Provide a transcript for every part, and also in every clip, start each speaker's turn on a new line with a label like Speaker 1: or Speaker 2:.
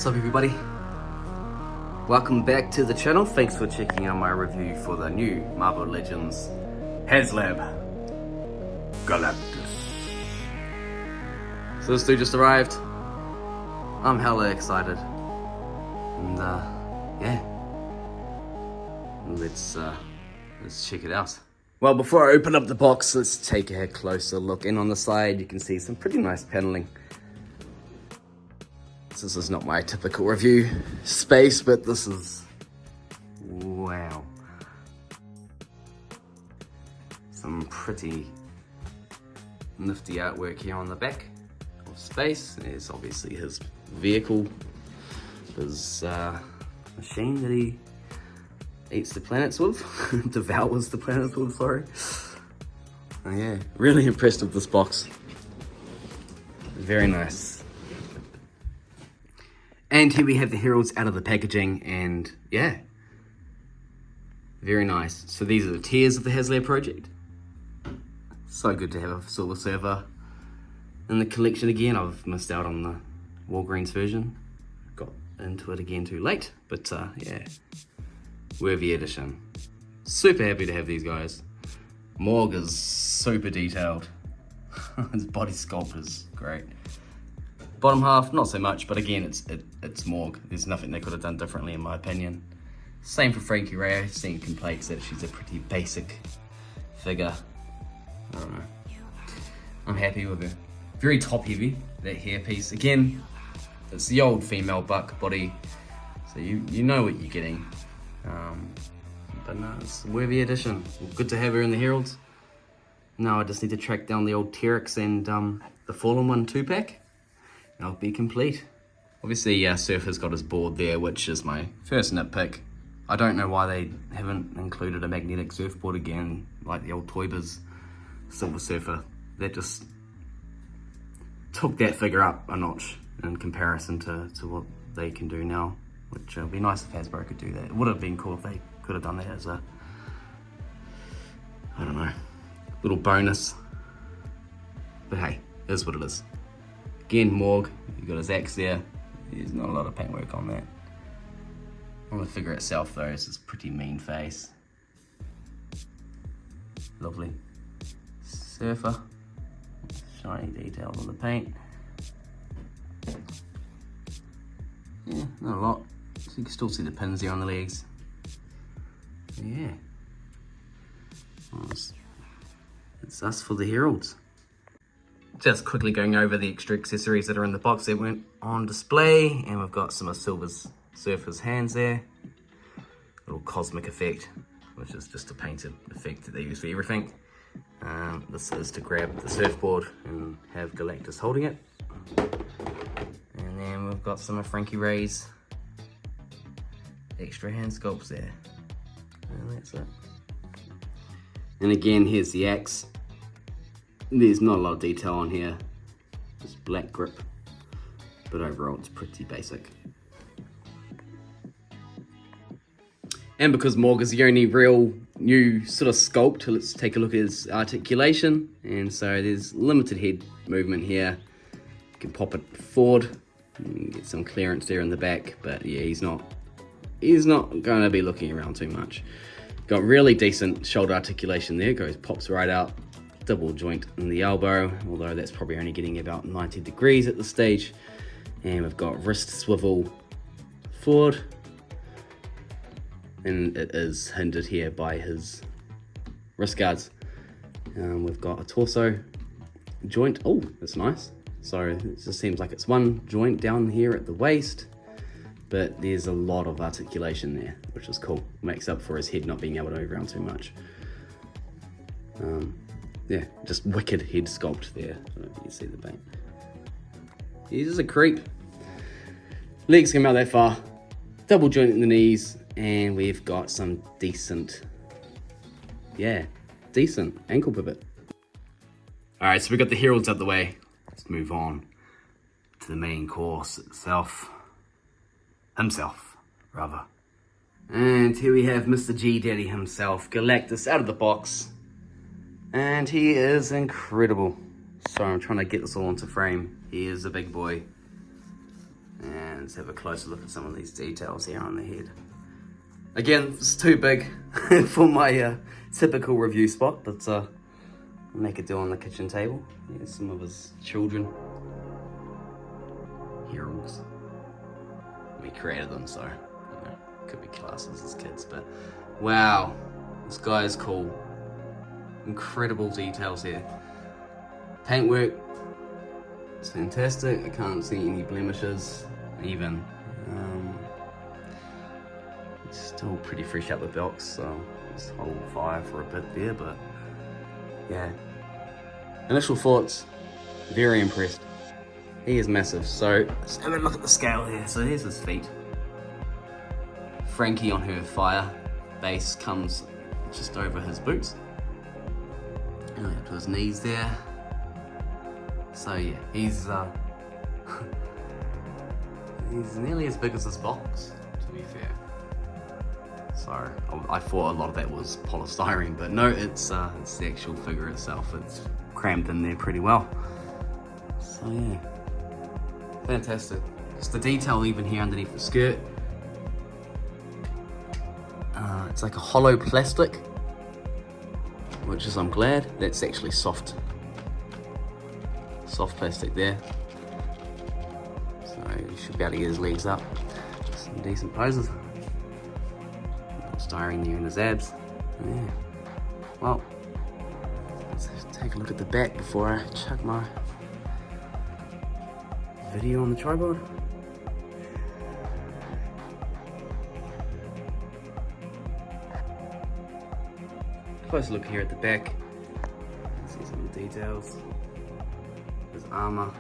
Speaker 1: What's up everybody? Welcome back to the channel. Thanks for checking out my review for the new Marvel Legends Haslab Galactus. So this dude just arrived. I'm hella excited. And yeah. Let's check it out. Well, before I open up the box, let's take a closer look. And on the side you can see some pretty nice paneling. This is not my typical review space, but this is, wow. Some pretty nifty artwork here on the back of space. There's obviously his vehicle, his machine that he eats the planets with, devours the planets with, sorry. Oh, yeah, really impressed with this box. Very nice. And here we have the Heralds out of the packaging, and yeah, very nice. So these are the tiers of the Haslab project. So good to have a Silver Surfer in the collection again. I've missed out on the Walgreens version. Got into it again too late, but yeah, worthy edition. Super happy to have these guys. Morg is super detailed. His body sculpt is great. Bottom half, not so much, but again, it's Morg. There's nothing they could have done differently in my opinion. Same for Frankie Raye. I've seen complaints that she's a pretty basic figure. I don't know. I'm happy with her. Very top heavy, that hair piece. Again, it's the old female buck body, so you know what you're getting. But no, it's a worthy addition. Good to have her in the Heralds. Now I just need to track down the old T-Rex and the Fallen One 2-pack. I'll be complete. Obviously, Surfer's got his board there, which is my first nitpick. I don't know why they haven't included a magnetic surfboard again, like the old Toy Biz Silver Surfer. That just took that figure up a notch in comparison to what they can do now, which would be nice if Hasbro could do that. It would have been cool if they could have done that as a, I don't know, little bonus. But hey, it is what it is. Again, Morg, you got his axe there. There's not a lot of paintwork on that. On the figure itself though, it's this pretty mean face. Lovely. Surfer. Shiny details on the paint. Yeah, not a lot. So you can still see the pins there on the legs. Yeah. Well, it's us for the Heralds. Just quickly going over the extra accessories that are in the box that went on display, and we've got some of Surfer's hands there. Little cosmic effect, which is just a painted effect that they use for everything. This is to grab the surfboard and have Galactus holding it. And then we've got some of Frankie Raye's extra hand sculpts there. And that's it. And again, here's the axe. There's not a lot of detail on here, just black grip, but overall it's pretty basic. And because Morg is the only real new sort of sculpt, let's take a look at his articulation. And so there's limited head movement here. You can pop it forward, and get some clearance there in the back, but yeah, he's not going to be looking around too much. Got really decent shoulder articulation there, pops right out. Double joint in the elbow, although that's probably only getting about 90 degrees at this stage. And we've got wrist swivel forward, and it is hindered here by his wrist guards. We've got a torso joint. Oh, that's nice. So it just seems like it's one joint down here at the waist, but there's a lot of articulation there, which is cool. Makes up for his head not being able to move around too much. Yeah, just wicked head sculpt there. I don't know if you can see the paint. He's just a creep. Legs come out that far. Double joint in the knees. And we've got some decent ankle pivot. Alright, so we've got the Heralds out the way. Let's move on to the main course itself. Himself, rather. And here we have Mr. G Daddy himself, Galactus out of the box. And he is incredible. So I'm trying to get this all into frame. He is a big boy. And And let's have a closer look at some of these details here on the head. Again, it's too big for my typical review spot, but I'll make it do on the kitchen table. Here's some of his children. Heralds. We created them, so you know, could be classed as kids, but wow, this guy is cool. Incredible details here. Paintwork, it's fantastic. I can't see any blemishes, even. It's still pretty fresh out the box, so just hold fire for a bit there, but yeah. Initial thoughts, very impressed. He is massive, so let's have a look at the scale here. So here's his feet. Frankie on her fire base comes just over his boots. And up to his knees there. So yeah, he's he's nearly as big as this box, to be fair. So I thought a lot of that was polystyrene, but no, it's the actual figure itself. It's crammed in there pretty well. So yeah, fantastic. Just the detail even here underneath the skirt. It's like a hollow plastic, which is, I'm glad, that's actually soft plastic there. So you should be able to get his legs up. Some decent poses. Styrene there in his abs. Yeah. Well, let's take a look at the back before I chuck my video on the tripod. Close look here at the back. See some of the details. His armor.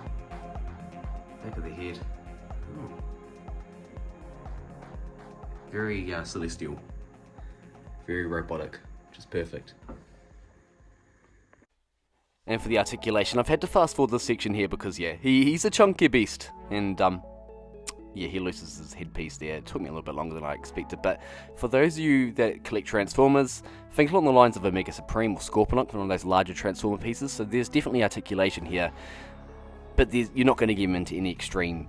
Speaker 1: Back of the head. Oh. Very celestial. Very robotic, which is perfect. And for the articulation, I've had to fast forward this section here because yeah, he's a chunky beast, and yeah, he loses his headpiece there. It took me a little bit longer than I expected, but for those of you that collect Transformers, think along the lines of a Mega Supreme or Scorponok, one of those larger Transformer pieces, so there's definitely articulation here, but you're not going to get him into any extreme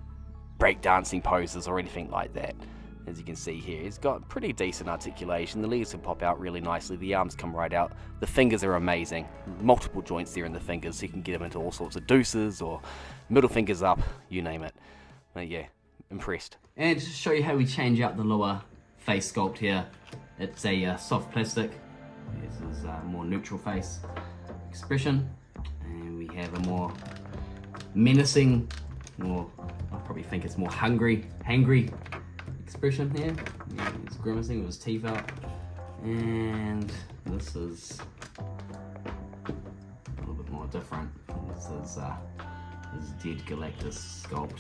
Speaker 1: breakdancing poses or anything like that. As you can see here, he's got pretty decent articulation. The legs can pop out really nicely, the arms come right out, the fingers are amazing, multiple joints there in the fingers, so you can get them into all sorts of deuces or middle fingers up, you name it. But yeah, impressed. And just to show you how we change out the lower face sculpt here, it's a soft plastic. This is a more neutral face expression, and we have a more menacing, more, I probably think it's more hangry expression here. Yeah, he's grimacing with his teeth out, and this is a little bit more different. This is dead Galactus sculpt.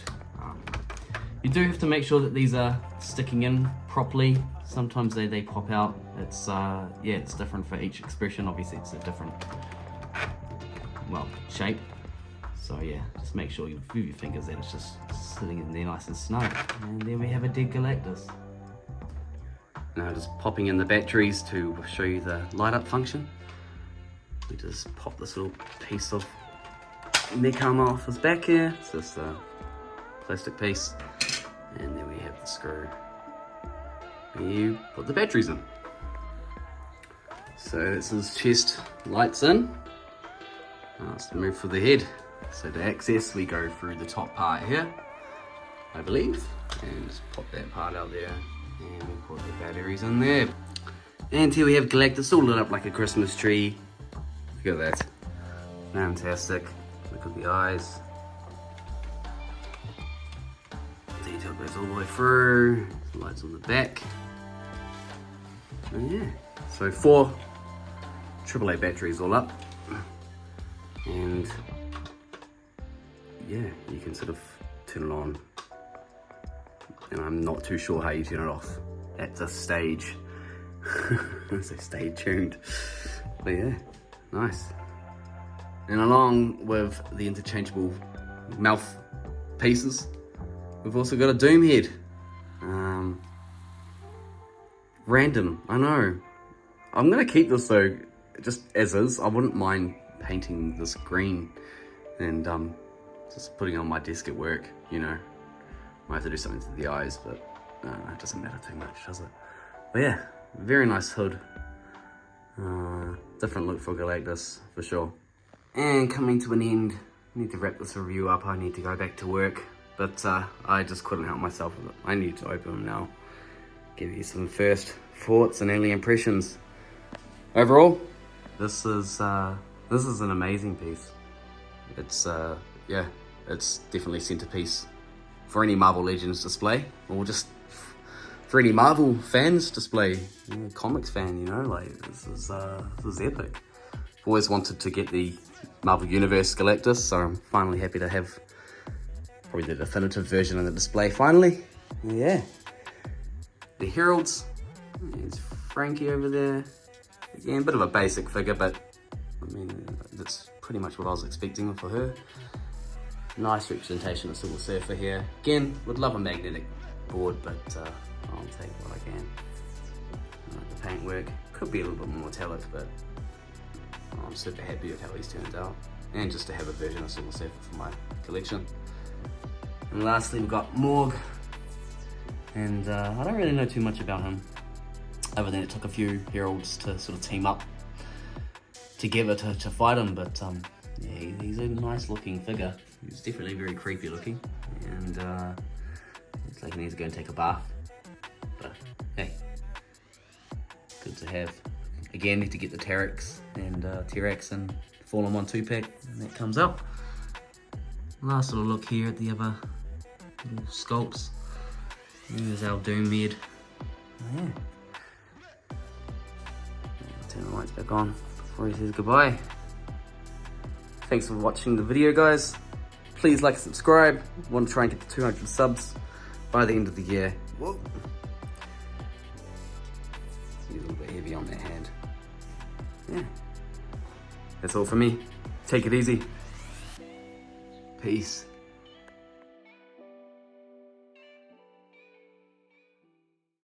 Speaker 1: You do have to make sure that these are sticking in properly. Sometimes they pop out. It's yeah, it's different for each expression. Obviously, it's a different, well, shape. So yeah, just make sure you move your fingers that it's just sitting in there nice and snug. And then we have a dead Galactus. Now just popping in the batteries to show you the light up function. We just pop this little piece of neck armor off his back here. It's just a plastic piece. And then we have the screw where you put the batteries in. So this is chest lights in. Now let's move for the head. So to access, we go through the top part here, I believe, and just pop that part out there, and we put the batteries in there. And here we have Galactus all lit up like a Christmas tree. Look at that, fantastic. Look at the eyes. Detail goes all the way through. Some lights on the back. And yeah, so 4 AAA batteries all up, and yeah, you can sort of turn it on, and I'm not too sure how you turn it off at this stage. So stay tuned. But yeah, nice. And along with the interchangeable mouth pieces, we've also got a Doom head. Random, I know. I'm gonna keep this though, just as is. I wouldn't mind painting this green and just putting it on my desk at work, you know, Might have to do something to the eyes, but it doesn't matter too much, does it? But yeah, very nice hood. Different look for Galactus, for sure. And coming to an end, I need to wrap this review up. I need to go back to work, but I just couldn't help myself with it. I need to open them now. Give you some first thoughts and early impressions. Overall, this is an amazing piece. It's yeah, it's definitely centerpiece for any Marvel Legends display, or just for any Marvel fans display, comics fan, you know, like this is epic. I've always wanted to get the Marvel Universe Galactus, so I'm finally happy to have probably the definitive version on the display finally. Yeah. The Heralds, there's Frankie over there. Again, a bit of a basic figure, but I mean, that's pretty much what I was expecting for her. Nice representation of Silver Surfer here. Again, would love a magnetic board, but I'll take what I can. The paintwork could be a little bit more metallic, but I'm super happy with how these turned out. And just to have a version of Silver Surfer for my collection. And lastly, we've got Morg. And I don't really know too much about him, other than it took a few Heralds to sort of team up together to fight him, but yeah, he's a nice looking figure. He's definitely very creepy looking, and looks like he needs to go and take a bath, but hey, good to have. Again, need to get the T-Rex and T-Rex and Fallen 1 2-pack, and that comes out. Last little look here at the other little sculpts. There's our Doom head. Oh, yeah. Turn the lights back on before he says goodbye. Thanks for watching the video, guys. Please like and subscribe. I want to try and get to 200 subs by the end of the year. Whoa. He's a little bit heavy on that hand. Yeah. That's all from me. Take it easy. Peace.